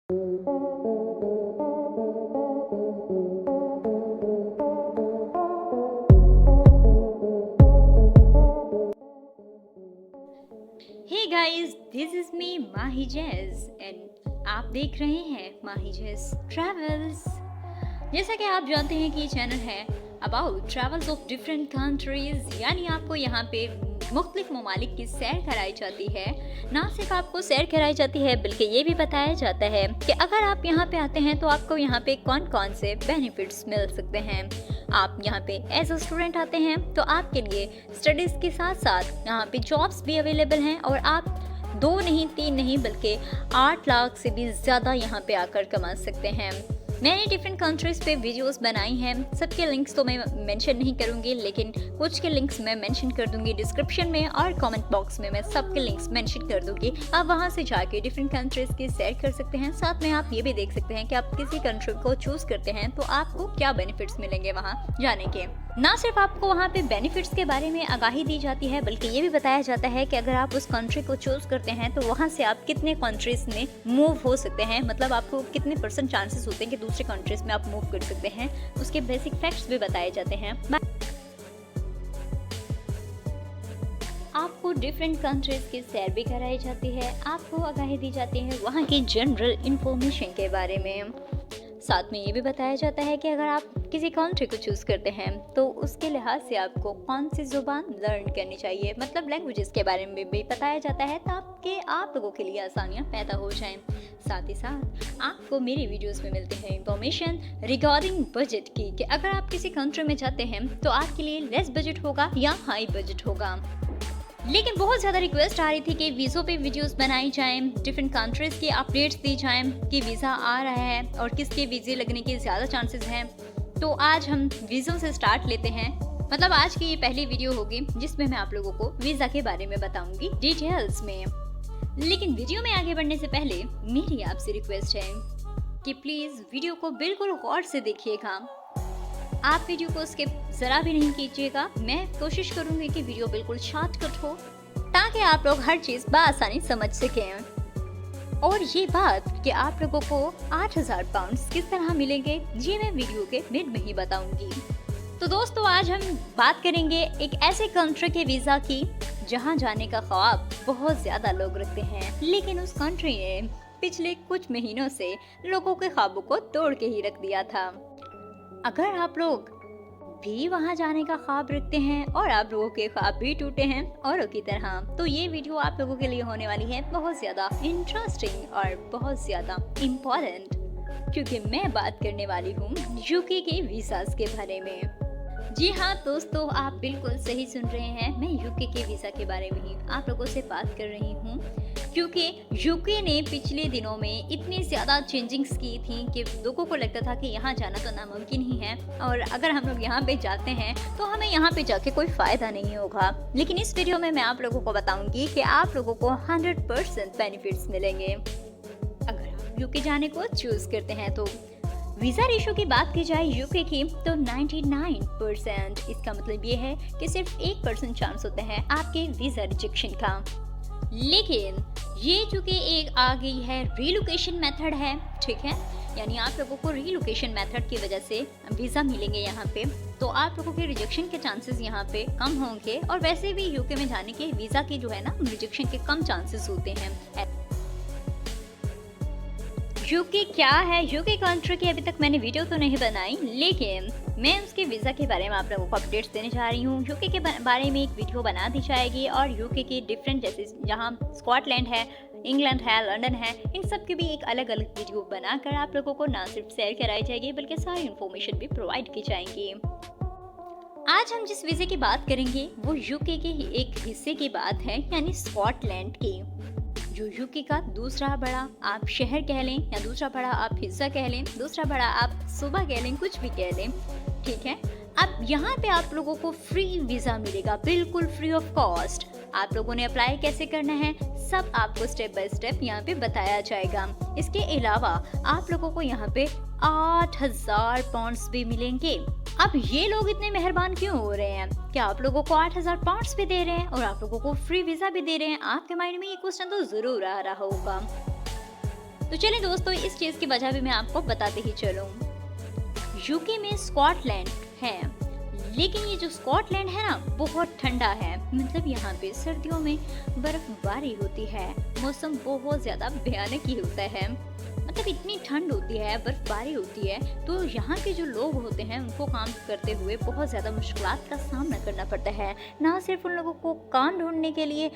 Hey guys, this is me Mahi jazz and आप देख रहे हैं माही जैज ट्रैवल्स। जैसा कि आप जानते हैं कि ये चैनल है about travels of different countries, यानी आपको यहाँ पे मुख्तलिफ ममालिक की सैर कराई जाती है। ना सिर्फ आपको सैर कराई जाती है बल्कि ये भी बताया जाता है कि अगर आप यहाँ पे आते हैं तो आपको यहाँ पे कौन कौन से बेनिफिट्स मिल सकते हैं। आप यहाँ पे एज अ स्टूडेंट आते हैं तो आपके लिए स्टडीज़ के साथ साथ यहाँ पे जॉब्स भी अवेलेबल हैं और आप 2 नहीं 3 नहीं बल्कि 8 लाख से भी ज़्यादा यहाँ पे आकर कमा सकते हैं। मैंने डिफरेंट कंट्रीज़ पे वीडियोस बनाई हैं, सबके लिंक्स तो मैं मेंशन नहीं करूँगी, लेकिन कुछ के लिंक्स मैं मेंशन कर दूँगी डिस्क्रिप्शन में और कमेंट बॉक्स में मैं सबके लिंक्स मेंशन कर दूँगी। आप वहाँ से जाके डिफरेंट कंट्रीज़ की सैर कर सकते हैं। साथ में आप ये भी देख सकते हैं कि आप किसी कंट्री को चूज़ करते हैं तो आपको क्या बेनिफिट्स मिलेंगे वहाँ जाने के। ना सिर्फ आपको वहाँ पे बेनिफिट्स के बारे में आगाही दी जाती है बल्कि ये भी बताया जाता है कि अगर आप उस कंट्री को चूज़ करते हैं तो वहाँ से आप कितने कंट्रीज़ में मूव हो सकते हैं, मतलब आपको कितने % चांसेस होते हैं कि दूसरे कंट्रीज़ में आप मूव कर सकते हैं। उसके बेसिक फैक्ट्स भी बताए जाते हैं। आपको डिफरेंट कंट्रीज़ की सैर भी कराई जाती है, आपको आगाही दी जाती है वहाँ की जनरल इंफॉर्मेशन के बारे में। साथ में ये भी बताया जाता है कि अगर आप किसी कंट्री को चूज़ करते हैं तो उसके लिहाज से आपको कौन सी ज़ुबान लर्न करनी चाहिए, मतलब लैंग्वेजेस के बारे में भी बताया जाता है ताकि आप लोगों के लिए आसानियाँ पैदा हो जाएं। साथ ही साथ आपको मेरी वीडियोस में मिलते हैं इंफॉर्मेशन रिगार्डिंग बजट की कि अगर आप किसी कंट्री में जाते हैं तो आपके लिए लेस बजट होगा या हाई बजट होगा। लेकिन बहुत ज़्यादा रिक्वेस्ट आ रही थी कि वीज़ों पे वीडियोस बनाई जाएं, डिफरेंट कंट्रीज़ की अपडेट्स दी जाएं कि वीज़ा आ रहा है और किसके वीज़े लगने के ज़्यादा चांसेस हैं। तो आज हम वीज़ों से स्टार्ट लेते हैं, मतलब आज की ये पहली वीडियो होगी जिसमें मैं आप लोगों को वीज़ा के बारे में बताऊंगी डिटेल्स में। लेकिन वीडियो में आगे बढ़ने से पहले मेरी आपसे रिक्वेस्ट है कि प्लीज़ वीडियो को बिल्कुल गौर से देखिएगा। आप वीडियो को स्किप ज़रा भी नहीं कीजिएगा। मैं कोशिश करूंगी कि वीडियो बिल्कुल शॉर्टकट हो ताकि आप लोग हर चीज़ बआसानी समझ सकें। और ये बात कि आप लोगों को 8000 पाउंड्स किस तरह मिलेंगे ये मैं वीडियो के मिड में ही बताऊंगी। तो दोस्तों, आज हम बात करेंगे एक ऐसे कंट्री के वीज़ा की जहां जाने का ख्वाब बहुत ज़्यादा लोग रखते हैं, लेकिन उस कंट्री ने पिछले कुछ महीनों से लोगों के ख्वाबों को तोड़ के ही रख दिया था। अगर आप लोग भी वहां जाने का ख्वाब रखते हैं और आप लोगों के ख्वाब भी टूटे हैं औरों की तरह, तो ये वीडियो आप लोगों के लिए होने वाली है बहुत ज़्यादा इंटरेस्टिंग और बहुत ज़्यादा इम्पोर्टेंट, क्योंकि मैं बात करने वाली हूँ यूके के वीज़ास के बारे में। जी हाँ दोस्तों, आप बिल्कुल सही सुन रहे हैं, मैं यूके के वीज़ा के बारे में ही आप लोगों से बात कर रही हूँ, क्योंकि यूके ने पिछले दिनों में इतनी ज़्यादा चेंजिंग्स की थी कि लोगों को लगता था कि यहाँ जाना तो नामुमकिन ही है और अगर हम लोग यहाँ पे जाते हैं तो हमें यहाँ पे जाके कोई फ़ायदा नहीं होगा। लेकिन इस वीडियो में मैं आप लोगों को बताऊँगी कि आप लोगों को 100% बेनिफिट्स मिलेंगे अगर आप यूके जाने को चूज़ करते हैं तो। वीज़ा रेशो की बात की जाए यूके की तो 99%, इसका मतलब ये है कि सिर्फ 1% चांस होता है आपके वीज़ा रिजेक्शन का। लेकिन ये चूँकि एक आ गई है रीलोकेशन मेथड है, ठीक है, यानी आप लोगों को रीलोकेशन मेथड की वजह से वीज़ा मिलेंगे यहाँ पे, तो आप लोगों के रिजेक्शन के चांसेस यहाँ पे कम होंगे। और वैसे भी यूके में जाने के वीज़ा के जो है ना रिजेक्शन के कम चांसेस होते हैं। यूके क्या है, यूके कंट्री की अभी तक मैंने वीडियो तो नहीं बनाई, लेकिन मैं उसके वीज़ा के बारे में आप लोगों को अपडेट्स देने जा रही हूँ। यूके के बारे में एक वीडियो बना दी जाएगी और यूके की डिफरेंट, जैसे जहाँ स्कॉटलैंड है, इंग्लैंड है, लंदन है, इन सब की भी एक अलग अलग वीडियो बनाकर आप लोगों को ना सिर्फ शेयर कराई जाएगी बल्कि सारी इन्फॉर्मेशन भी प्रोवाइड की जाएंगी। आज हम जिस वीज़े की बात करेंगे वो यूके के ही एक हिस्से की बात है, यानी स्कॉटलैंड की, जो यूके का दूसरा बड़ा आप शहर कह लें या दूसरा बड़ा आप हिस्सा कह लें, दूसरा बड़ा आप सूबा कह लें, कुछ भी कह लें, ठीक है। अब यहाँ पे आप लोगों को फ्री वीज़ा मिलेगा, बिल्कुल फ्री ऑफ कॉस्ट। आप लोगों ने अप्लाई कैसे करना है सब आपको स्टेप बाय स्टेप यहाँ पे बताया जाएगा। इसके अलावा आप लोगों को यहाँ पे 8000 पाउंड्स भी मिलेंगे। अब ये लोग इतने मेहरबान क्यों हो रहे हैं कि आप लोगों को 8000 पाउंड्स भी दे रहे हैं और आप लोगों को फ्री वीज़ा भी दे रहे हैं? आपके माइंड में ये क्वेश्चन तो ज़रूर आ रहा होगा। तो चलिए दोस्तों, इस चीज़ की वजह भी मैं आपको बताते ही चलूँ। यूके में स्कॉटलैंड है, लेकिन ये जो स्कॉटलैंड है ना, बहुत ठंडा है। मतलब यहाँ पे सर्दियों में बर्फबारी होती है, मौसम बहुत ज़्यादा भयानक ही होता है। मतलब इतनी ठंड होती है, बर्फबारी होती है, तो यहाँ के जो लोग होते हैं उनको काम करते हुए बहुत ज़्यादा मुश्किलात का सामना करना पड़ता है। ना सिर्फ उन लोगों को काम ढूंढने के लिए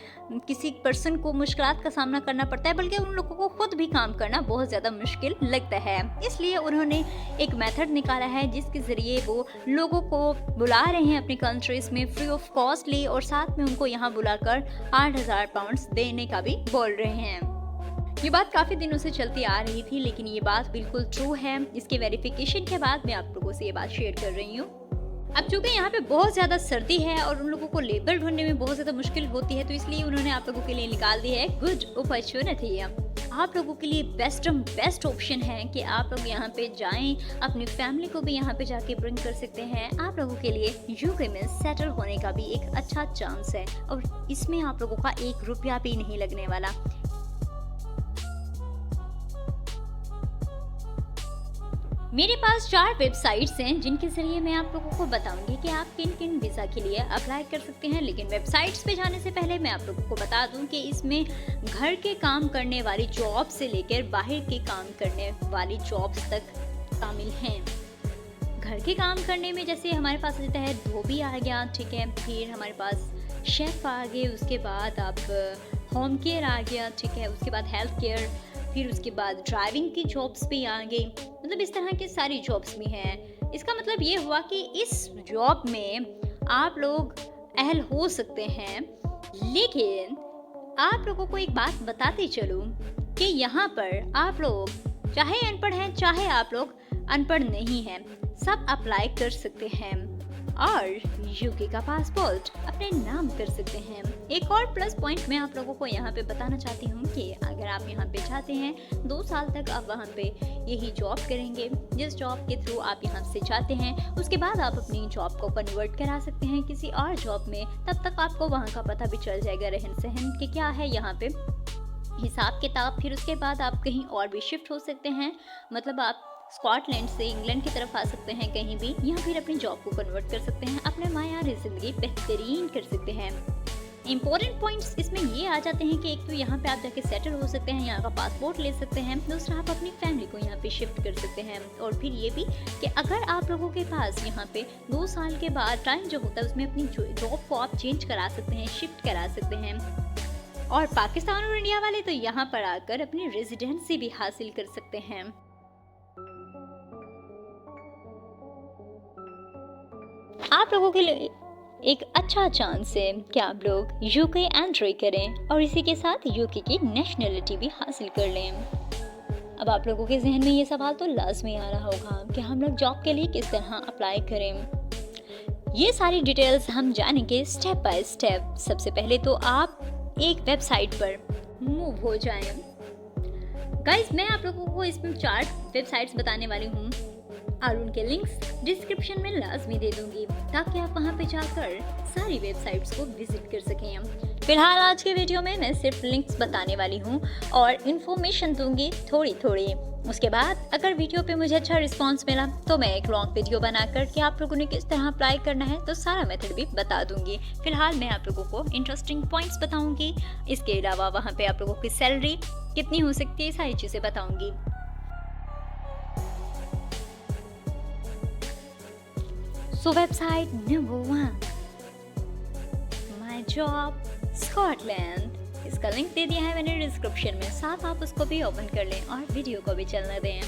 किसी पर्सन को मुश्किलात का सामना करना पड़ता है, बल्कि उन लोगों को खुद भी काम करना बहुत ज़्यादा मुश्किल लगता है। इसलिए उन्होंने एक मेथड निकाला है जिसके ज़रिए वो लोगों को बुला रहे हैं अपनी कंट्रीज़ में फ्री ऑफ कॉस्टली, और साथ में उनको यहाँ बुलाकर 8,000 पाउंड्स देने का भी बोल रहे हैं। ये बात काफ़ी दिनों से चलती आ रही थी, लेकिन ये बात बिल्कुल ट्रू है। इसके वेरिफिकेशन के बाद मैं आप लोगों से ये बात शेयर कर रही हूँ। अब चूंकि यहाँ पे बहुत ज़्यादा सर्दी है और उन लोगों को लेबर ढूंढने में बहुत ज़्यादा मुश्किल होती है, तो इसलिए उन्होंने आप लोगों के लिए निकाल दी है गुड अपॉर्चुनिटी। आप लोगों के लिए बेस्ट ऑप्शन है कि आप लोग यहाँ पे जाएं, अपनी फैमिली को भी यहाँ पे जाके ब्रिंग कर सकते हैं। आप लोगों के लिए यूके में सेटल होने का भी एक अच्छा चांस है, और इसमें आप लोगों का 1 रुपया भी नहीं लगने वाला। मेरे पास 4 वेबसाइट्स हैं जिनके ज़रिए मैं आप लोगों को बताऊंगी कि आप किन किन वीज़ा के लिए अप्लाई कर सकते हैं। लेकिन वेबसाइट्स पे जाने से पहले मैं आप लोगों को बता दूं कि इसमें घर के काम करने वाली जॉब से लेकर बाहर के काम करने वाली जॉब्स तक शामिल हैं। घर के काम करने में जैसे हमारे पास रहता है धोबी आ गया, ठीक है, फिर हमारे पास शेफ़ आ गए, उसके बाद आप होम केयर आ गया, ठीक है, उसके बाद हेल्थ केयर, फिर उसके बाद ड्राइविंग की जॉब्स भी आ गई। मतलब इस तरह की सारी जॉब्स भी हैं। इसका मतलब ये हुआ कि इस जॉब में आप लोग अहल हो सकते हैं। लेकिन आप लोगों को एक बात बताते चलूं कि यहाँ पर आप लोग चाहे अनपढ़ हैं चाहे आप लोग अनपढ़ नहीं हैं, सब अप्लाई कर सकते हैं और यूके का पासपोर्ट अपने नाम कर सकते हैं। एक और प्लस पॉइंट मैं आप लोगों को यहाँ पे बताना चाहती हूँ कि अगर आप यहाँ पे चाहते हैं 2 साल तक आप वहाँ पे यही जॉब करेंगे, जिस जॉब के थ्रू आप यहाँ से जाते हैं, उसके बाद आप अपनी जॉब को कन्वर्ट करा सकते हैं किसी और जॉब में। तब तक आपको वहाँ का पता भी चल जाएगा, रहन सहन के क्या है यहाँ पे हिसाब किताब। फिर उसके बाद आप कहीं और भी शिफ्ट हो सकते हैं। मतलब आप स्कॉटलैंड से इंग्लैंड की तरफ आ सकते हैं कहीं भी, या फिर अपनी जॉब को कन्वर्ट कर सकते हैं, अपने मायारी ज़िंदगी बेहतरीन कर सकते हैं। इंपॉर्टेंट पॉइंट्स इसमें ये आ जाते हैं कि एक तो यहाँ पे आप जाके सेटल हो सकते हैं, यहाँ का पासपोर्ट ले सकते हैं, दूसरा आप अपनी फैमिली को यहाँ पे शिफ्ट कर सकते हैं। और फिर ये भी कि अगर आप लोगों के पास यहाँ पे 2 साल के बाद टाइम जो होता है उसमें अपनी जॉब को आप चेंज करा सकते हैं, शिफ्ट करा सकते हैं। और पाकिस्तान और इंडिया वाले तो यहाँ पर आकर अपनी रेजिडेंसी भी हासिल कर सकते हैं। आप लोगों के लिए एक अच्छा चांस है कि आप लोग यूके एंट्री करें और इसी के साथ यूके की नेशनलिटी भी हासिल कर लें। अब आप लोगों के जहन में ये सवाल तो लाजमी आ रहा होगा कि हम लोग जॉब के लिए किस तरह अप्लाई करें। ये सारी डिटेल्स हम जानेंगे स्टेप बाय स्टेप। सबसे पहले तो आप एक वेबसाइट पर मूव हो जाएं। गाइस, मैं आप लोगों को इसमें 4 वेबसाइट्स बताने वाली हूँ और उनके लिंक्स डिस्क्रिप्शन में लाजमी दे दूंगी ताकि आप वहां पे जाकर सारी वेबसाइट्स को विजिट कर सकें। फिलहाल आज के वीडियो में मैं सिर्फ लिंक्स बताने वाली हूं और इन्फॉर्मेशन दूंगी थोड़ी थोड़ी। उसके बाद अगर वीडियो पे मुझे अच्छा रिस्पांस मिला तो मैं एक लॉन्ग वीडियो बनाकर कि आप लोगों ने किस तरह अप्लाई करना है तो सारा मेथड भी बता दूंगी। फिलहाल मैं आप लोगों को इंटरेस्टिंग पॉइंट्स बताऊंगी। इसके अलावा वहाँ पे आप लोगों की सैलरी कितनी हो सकती है, सारी चीज़ें बताऊंगी। So website number 1, My Job Scotland। इसका लिंक दे दिया है मैंने डिस्क्रिप्शन में, साथ आप उसको भी ओपन कर लें और वीडियो को भी चलने दें।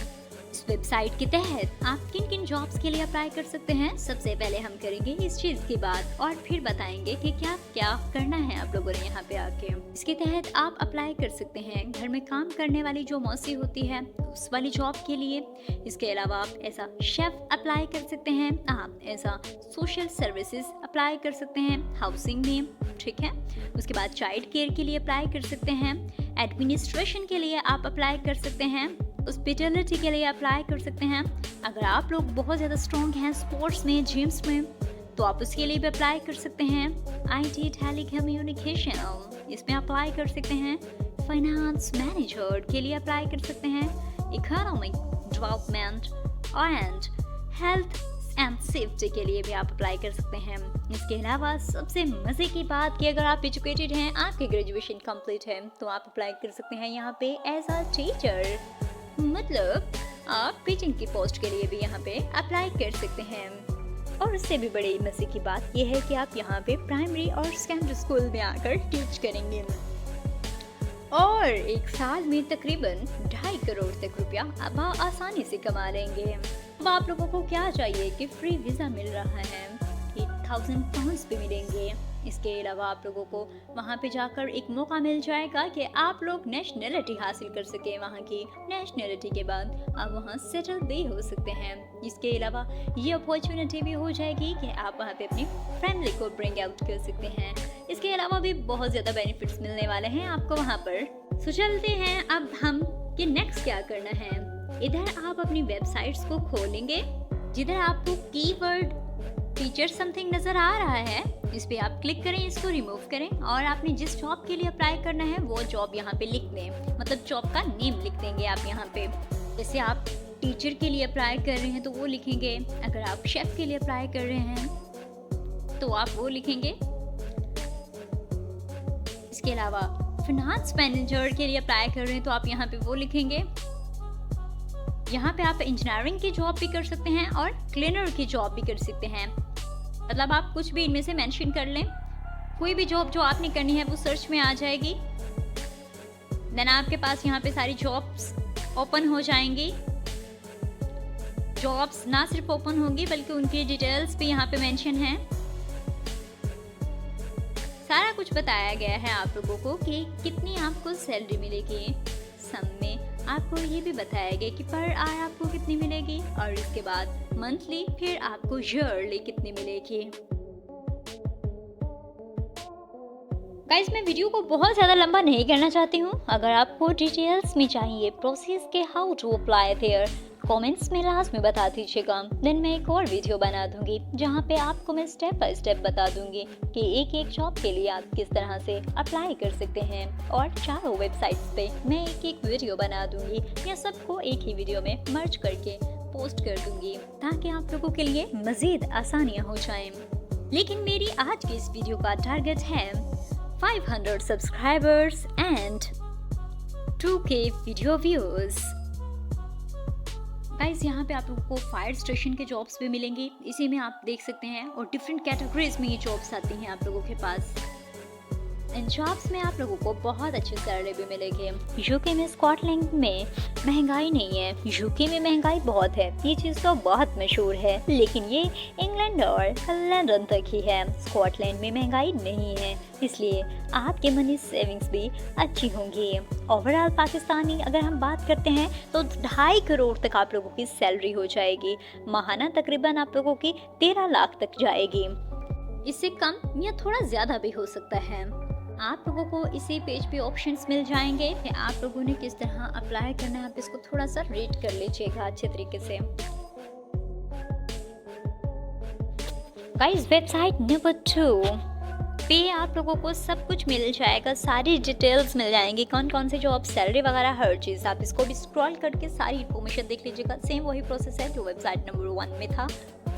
इस वेबसाइट के तहत आप किन किन जॉब्स के लिए अप्लाई कर सकते हैं, सबसे पहले हम करेंगे इस चीज़ की बात और फिर बताएंगे कि क्या क्या करना है आप लोगों ने यहाँ पे आके। इसके तहत आप अप्लाई कर सकते हैं घर में काम करने वाली जो मौसी होती है उस वाली जॉब के लिए। इसके अलावा आप ऐसा शेफ अप्लाई कर सकते हैं, आप ऐसा सोशल सर्विसेज अप्लाई कर सकते हैं हाउसिंग में, ठीक है। उसके बाद चाइल्ड केयर के लिए अप्लाई कर सकते हैं, एडमिनिस्ट्रेशन के लिए आप अप्लाई कर सकते हैं, हॉस्पिटैलिटी के लिए अप्लाई कर सकते हैं। अगर आप लोग बहुत ज़्यादा स्ट्रॉन्ग हैं स्पोर्ट्स में, जिम्स में, तो आप उसके लिए भी अप्लाई कर सकते हैं। IT टेली कम्युनिकेशन इसमें अप्लाई कर सकते हैं। फाइनेंस मैनेजर के लिए अप्लाई कर सकते हैं, economic development and health and safety के लिए भी आप अप्लाई कर सकते हैं। इसके अलावा सबसे मज़े की बात कि अगर आप एजुकेटेड हैं, आपकी ग्रेजुएशन कंप्लीट है, तो आप अप्लाई कर सकते हैं यहाँ पे एज अ टीचर। मतलब आप टीचिंग की पोस्ट के लिए भी यहाँ पे अप्लाई कर सकते हैं। और उससे भी बड़ी मज़े की बात यह है कि आप यहाँ पे प्राइमरी और सेकेंडरी स्कूल में आकर टीच करेंगे और एक साल में तकरीबन 2.5 करोड़ तक रुपया आप आसानी से कमा लेंगे। अब आप लोगों को क्या चाहिए कि फ्री वीज़ा मिल रहा है, 8,000 पाउंड्स भी मिलेंगे। इसके अलावा आप लोगों को वहाँ पे जाकर एक मौका मिल जाएगा कि आप लोग नेशनलिटी हासिल कर सकें। वहाँ की नेशनलिटी के बाद आप वहाँ सेटल भी हो सकते हैं। इसके अलावा ये अपॉर्चुनिटी भी हो जाएगी कि आप वहाँ पे अपनी फैमिली को ब्रिंग आउट कर सकते हैं। इसके अलावा भी बहुत ज़्यादा बेनिफिट्स मिलने वाले हैं आपको वहाँ पर। तो चलते हैं अब हम कि नेक्स्ट क्या करना है। इधर आप अपनी वेबसाइट्स को खोलेंगे, जिधर आपको कीवर्ड फीचर समथिंग नज़र आ रहा है, इस पे आप क्लिक करें, इसको रिमूव करें और आपने जिस जॉब के लिए अप्लाई करना है वो जॉब यहाँ पे लिख दें। मतलब जॉब का नेम लिख देंगे आप यहाँ पे। जैसे आप टीचर के लिए अप्लाई कर रहे हैं तो वो लिखेंगे, अगर आप शेफ के लिए अप्लाई कर रहे हैं तो आप वो लिखेंगे। इसके अलावा फाइनेंस मैनेजर के लिए अप्लाई कर रहे हैं तो आप यहाँ पे वो लिखेंगे। यहाँ पे आप इंजीनियरिंग की जॉब भी कर सकते हैं और क्लीनर की जॉब भी कर सकते हैं। मतलब आप कुछ भी इनमें से मेंशन कर लें, कोई भी जॉब जो आपने करनी है वो सर्च में आ जाएगी। देन आपके पास यहाँ पे सारी जॉब्स ओपन हो जाएंगी। जॉब्स ना सिर्फ ओपन होंगी बल्कि उनकी डिटेल्स भी यहाँ पे मेंशन हैं। सारा कुछ बताया गया है आप लोगों को कि कितनी आपको सैलरी मिलेगी। सम में आपको ये भी बताया गया कि पर आवर आपको कितनी मिलेगी और इसके बाद मंथली, फिर आपको ईयरली कितनी मिलेगी। गाइस, मैं वीडियो को बहुत ज़्यादा लंबा नहीं करना चाहती हूँ। अगर आपको डिटेल्स में चाहिए प्रोसेस के how to apply there, comments में लास्ट में बता दीजिएगा। देन मैं एक और वीडियो बना दूंगी जहाँ पे आपको मैं स्टेप बाय स्टेप बता दूंगी कि एक एक जॉब के लिए आप किस तरह से अप्लाई कर सकते हैं। और चारों वेबसाइट्स पे मैं एक एक वीडियो बना दूंगी या सबको एक ही वीडियो में मर्ज करके पोस्ट कर दूंगी ताकि आप लोगों के लिए मज़ीद आसानियाँ हो जाएं। लेकिन मेरी आज की इस वीडियो का टारगेट है 500 subscribers and 2K video views. Guys, यहाँ पे आप लोगों को फायर स्टेशन के जॉब्स भी मिलेंगी, इसी में आप देख सकते हैं। और डिफरेंट कैटेगरीज में ये जॉब्स आती हैं आप लोगों के पास। इन जॉब्स में आप लोगों को बहुत अच्छे सैलरी भी मिलेंगे। यूके में, स्कॉटलैंड में महंगाई नहीं है, यूके में महंगाई बहुत है, ये चीज़ तो बहुत मशहूर है। लेकिन ये इंग्लैंड और लंदन तक ही है, स्कॉटलैंड में महंगाई नहीं है, इसलिए आपके मनी सेविंग्स भी अच्छी होंगी। ओवरऑल पाकिस्तानी अगर हम बात करते हैं तो 2.5 करोड़ तक आप लोगों की सैलरी हो जाएगी। माहाना तकरीबन आप लोगों की 13 लाख तक जाएगी। इससे कम या थोड़ा ज़्यादा भी हो सकता है। आप लोगों को इसी पेज पे ऑप्शंस मिल जाएंगे कि आप लोगों ने किस तरह अप्लाई करना है। आप इसको थोड़ा सा रीड कर लीजिएगा अच्छे तरीके से। गाइस, वेबसाइट नंबर 2 पे आप लोगों को सब कुछ मिल जाएगा, सारी डिटेल्स मिल जाएंगी, कौन कौन से जॉब, सैलरी वगैरह, हर चीज़। आप इसको भी स्क्रॉल करके सारी इन्फॉर्मेशन देख लीजिएगा। सेम वही प्रोसेस है जो वेबसाइट नंबर 1 में था।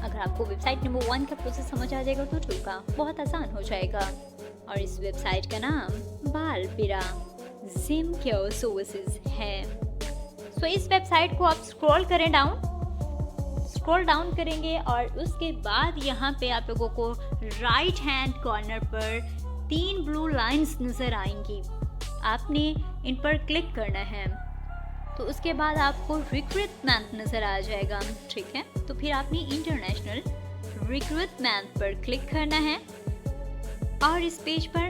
अगर आपको वेबसाइट नंबर 1 का प्रोसेस समझ आ जाएगा तो 2 का बहुत आसान हो जाएगा। और इस वेबसाइट का नाम बालपीरा जिम केयर सर्विसेज है। सो इस वेबसाइट को आप स्क्रॉल डाउन करेंगे और उसके बाद यहाँ पे आप लोगों को राइट हैंड कॉर्नर पर 3 ब्लू लाइंस नज़र आएंगी। आपने इन पर क्लिक करना है तो उसके बाद आपको रिक्रूटमेंट नज़र आ जाएगा, ठीक है। तो फिर आपने इंटरनेशनल रिक्रूटमेंट पर क्लिक करना है और इस पेज पर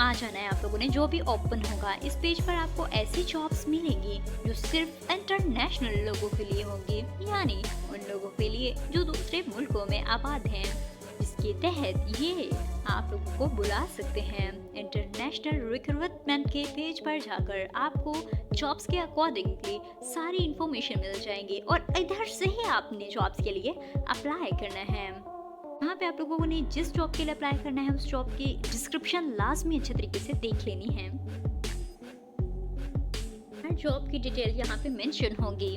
आ जाना है। आप लोगों ने जो भी ओपन होगा, इस पेज पर आपको ऐसी जॉब्स मिलेंगी जो सिर्फ इंटरनेशनल लोगों के लिए होंगी, यानी उन लोगों के लिए जो दूसरे मुल्कों में आबाद हैं। इसके तहत ये आप लोगों को बुला सकते हैं। इंटरनेशनल रिक्रूटमेंट के पेज पर जाकर आपको जॉब्स के अकॉर्डिंगली सारी इंफॉर्मेशन मिल जाएंगी और इधर से ही आपने जॉब्स के लिए अप्लाई करना है। यहाँ पे आप लोगों ने जिस जॉब के लिए अप्लाई करना है उस जॉब की डिस्क्रिप्शन लाजमी अच्छे तरीके से देख लेनी है। हर जॉब की डिटेल यहाँ पे मेंशन होगी।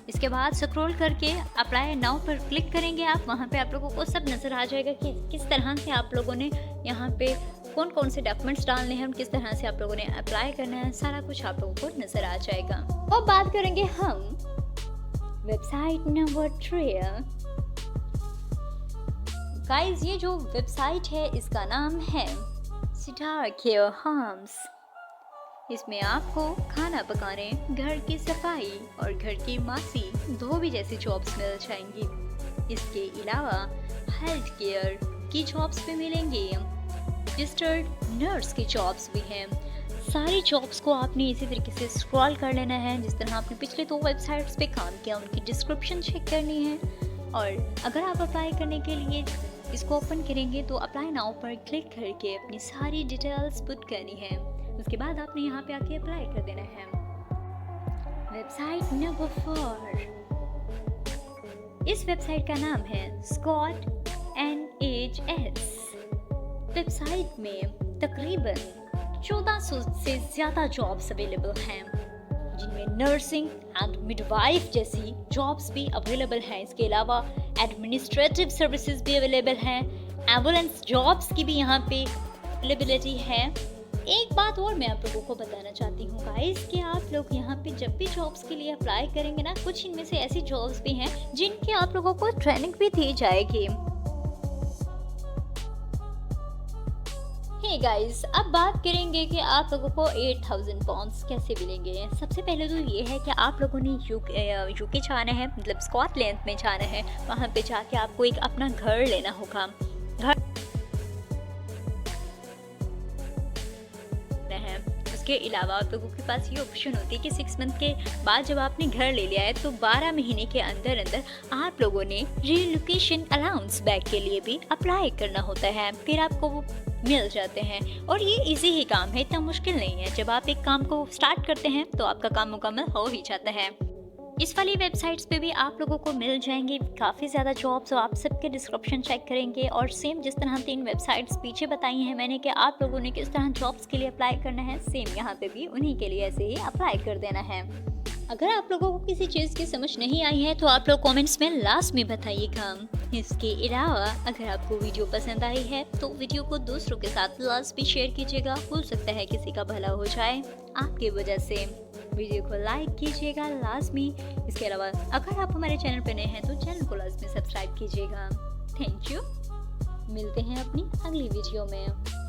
इसके बाद स्क्रॉल करके अप्लाई नाउ पर क्लिक करेंगे आप, वहाँ पे आप लोगों को सब नज़र आ जाएगा कि किस तरह से आप लोगों ने यहाँ पे कौन कौन से डॉक्यूमेंट्स डालने हैं और किस तरह से आप लोगों ने अप्लाई करना है, सारा कुछ आप लोगों को नज़र आ जाएगा। अब बात करेंगे हम वेबसाइट नंबर 3। गाइस, ये जो वेबसाइट है इसका नाम है सितारा केयर होम्स। इसमें आपको खाना पकाने, घर की सफाई और घर की मासी, धोबी जैसी जॉब्स मिल जाएंगी। इसके अलावा हेल्थ केयर की जॉब्स भी मिलेंगी, रजिस्टर्ड नर्स की जॉब्स भी हैं। सारी जॉब्स को आपने इसी तरीके से स्क्रॉल कर लेना है जिस तरह आपने पिछले 2 वेबसाइट्स पे काम किया, उनकी डिस्क्रिप्शन चेक करनी है। और अगर आप अप्लाई करने के लिए इसको ओपन करेंगे तो अप्लाई नाउ पर क्लिक करके अपनी सारी डिटेल्स पुट करनी है। उसके बाद आपने यहाँ पे आके अप्लाई कर देना है। वेबसाइट नंबर 4, इस वेबसाइट का नाम है स्कॉट NHS। वेबसाइट में तकरीबन 1400 से ज़्यादा जॉब्स अवेलेबल हैं, जिनमें नर्सिंग एंड मिडवाइफ जैसी जॉब्स भी अवेलेबल हैं। इसके अलावा एडमिनिस्ट्रेटिव सर्विसेज भी अवेलेबल हैं, एम्बुलेंस जॉब्स की भी यहाँ पे अवेलेबिलिटी है। एक बात और मैं आप लोगों को बताना चाहती हूँ गाइस कि आप लोग यहाँ पे जब भी जॉब्स के लिए अप्लाई करेंगे ना, कुछ इनमें से ऐसी जॉब्स भी हैं जिनकी आप लोगों को ट्रेनिंग भी दी जाएगी। हे गाइस, अब बात करेंगे कि आप लोगों को 8000 पाउंड्स कैसे मिलेंगे। सबसे पहले तो ये है कि आप लोगों ने यूके जाना है, मतलब स्कॉटलैंड में जाना है। वहाँ पे जाके आपको एक अपना घर लेना होगा। घर है, उसके अलावा आप लोगों के पास ये ऑप्शन होती है कि 6 मंथ के बाद जब आपने घर ले लिया है तो 12 महीने के अंदर अंदर आप लोगों ने रिलोकेशन अलाउंस बैक के लिए भी अप्लाई करना होता है, फिर आपको वो मिल जाते हैं। और ये इजी ही काम है, इतना मुश्किल नहीं है। जब आप एक काम को स्टार्ट करते हैं तो आपका काम मुकम्मल हो ही जाता है। इस वाली वेबसाइट्स पे भी आप लोगों को मिल जाएंगी काफ़ी ज़्यादा जॉब्स, और आप सबके डिस्क्रिप्शन चेक करेंगे। और सेम जिस तरह 3 वेबसाइट्स पीछे बताई हैं मैंने कि आप लोगों ने किस तरह जॉब्स के लिए अप्लाई करना है, सेम यहाँ पे भी उन्हीं के लिए ऐसे ही अप्लाई कर देना है। अगर आप लोगों को किसी चीज़ की समझ नहीं आई है तो आप लोग कमेंट्स में लास्ट में बताइएगा। इसके अलावा अगर आपको वीडियो पसंद आई है तो वीडियो को दूसरों के साथ लास्ट भी शेयर कीजिएगा, हो सकता है किसी का भला हो जाए आपकी वजह से। वीडियो को लाइक कीजिएगा लाजमी। इसके अलावा अगर आप हमारे चैनल पर नए हैं तो चैनल को लाजमी सब्सक्राइब कीजिएगा। थैंक यू, मिलते हैं अपनी अगली वीडियो में।